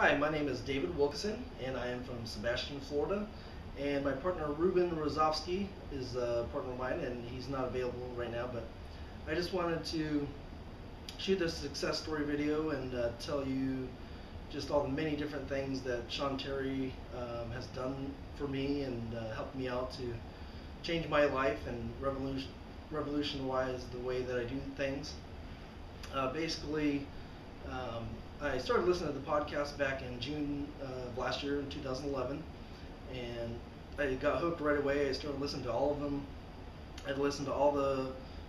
Hi, my name is David Wilkeson, and I am from Sebastian, Florida. And my partner Ruben Rozovsky is a partner of mine, and he's not available right now. But I just wanted to shoot this success story video and tell you just all the many different things that Sean Terry has done for me and helped me out to change my life and revolutionize the way that I do things. Basically, I started listening to the podcast back in June of last year in 2011, and I got hooked right away. I started listening to all of them. I'd listened to all the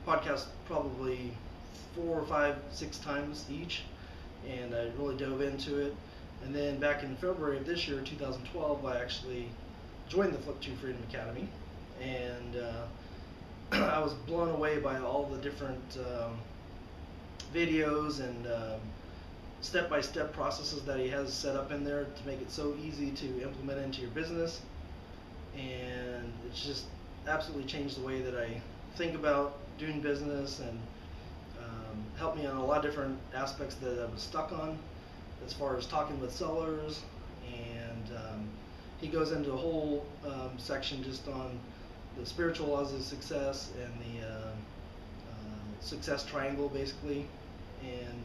podcasts probably 4 or 5, 6 times each, and I really dove into it. And then back in February of this year, 2012, I actually joined the Flip to Freedom Academy, and I was blown away by all the different videos and step-by-step processes that he has set up in there to make it so easy to implement into your business. And it's just absolutely changed the way that I think about doing business and helped me on a lot of different aspects that I was stuck on as far as talking with sellers. And he goes into a whole section just on the spiritual laws of success and the success triangle basically, and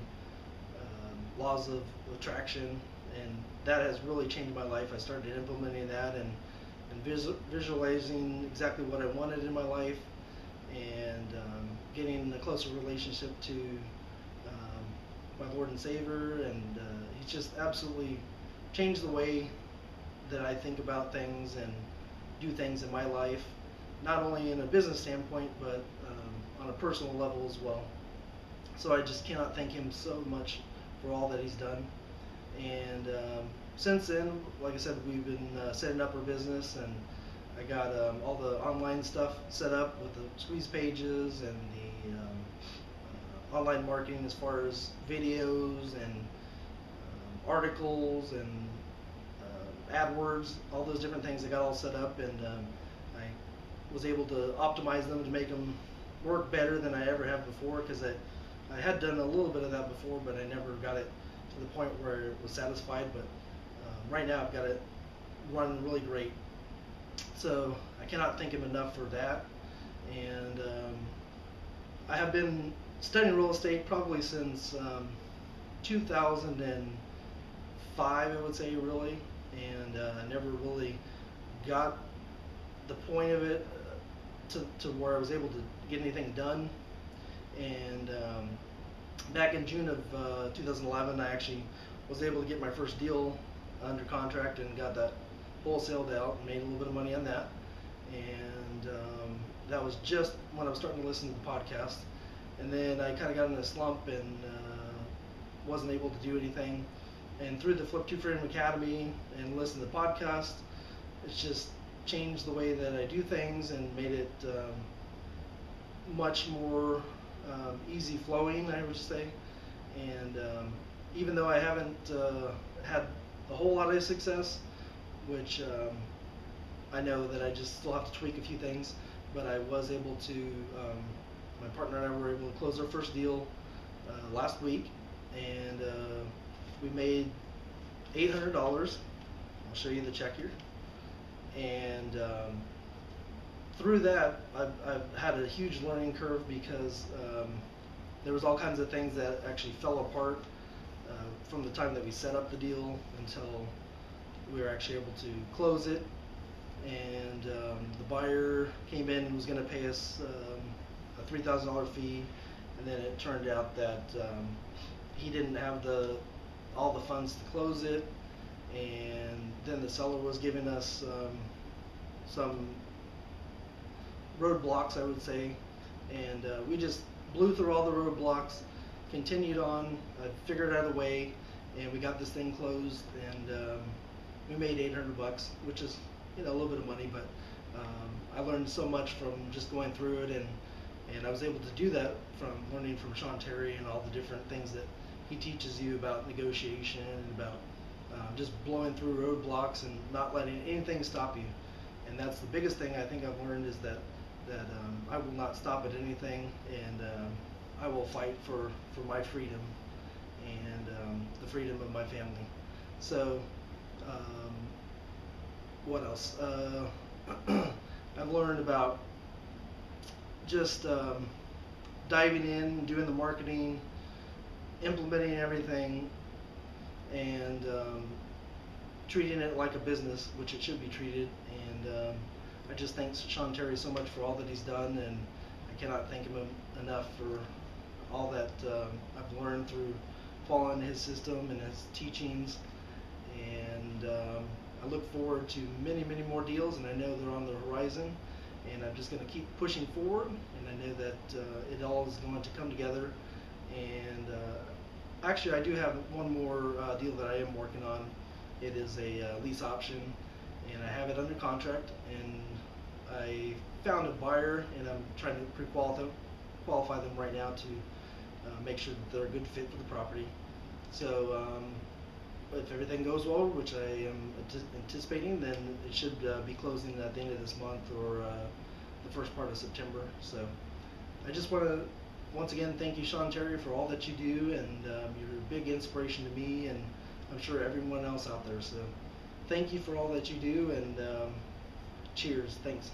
laws of attraction, and that has really changed my life. I started implementing that and visualizing exactly what I wanted in my life, and getting a closer relationship to my Lord and Savior, and he's just absolutely changed the way that I think about things and do things in my life, not only in a business standpoint, but on a personal level as well. So I just cannot thank him so much for all that he's done. And since then, like I said, we've been setting up our business, and I got all the online stuff set up with the squeeze pages and the online marketing as far as videos and articles and AdWords, all those different things. I got all set up, and I was able to optimize them to make them work better than I ever have before, because I had done a little bit of that before, but I never got it to the point where it was satisfied. But right now I've got it running really great. So I cannot thank him enough for that. And I have been studying real estate probably since 2005, I would say, really. And I never really got the point of it to where I was able to get anything done. And back in June of 2011, I actually was able to get my first deal under contract and got that wholesaled out and made a little bit of money on that. And that was just when I was starting to listen to the podcast. And then I kind of got in a slump and wasn't able to do anything. And through the Flip to Freedom Academy and listen to the podcast, it's just changed the way that I do things and made it much more easy flowing, I would say. And even though I haven't had a whole lot of success, which I know that I just still have to tweak a few things, but I was able to, my partner and I were able to close our first deal last week, and we made $800. I'll show you the check here. And through that, I've had a huge learning curve, because there was all kinds of things that actually fell apart from the time that we set up the deal until we were actually able to close it. And the buyer came in and was going to pay us a $3,000 fee, and then it turned out that he didn't have all the funds to close it, and then the seller was giving us some roadblocks, I would say, and we just blew through all the roadblocks, continued on, figured out a way, and we got this thing closed, and we made $800, which is, you know, a little bit of money, but I learned so much from just going through it, and I was able to do that from learning from Sean Terry and all the different things that he teaches you about negotiation and about just blowing through roadblocks and not letting anything stop you. And that's the biggest thing I think I've learned, is that I will not stop at anything, and I will fight for my freedom and the freedom of my family. So, um, what else? I've learned about just diving in, doing the marketing, implementing everything, and treating it like a business, which it should be treated. And I just thank Sean Terry so much for all that he's done, and I cannot thank him enough for all that I've learned through following his system and his teachings. And I look forward to many, many more deals, and I know they're on the horizon. And I'm just going to keep pushing forward, and I know that it all is going to come together. And actually, I do have one more deal that I am working on. It is a lease option, and I have it under contract. And I found a buyer, and I'm trying to qualify them right now to make sure that they're a good fit for the property. So if everything goes well, which I am anticipating, then it should be closing at the end of this month or the first part of September. So I just want to once again thank you, Sean Terry, for all that you do, and you're a big inspiration to me, and I'm sure everyone else out there. So thank you for all that you do, and cheers. Thanks.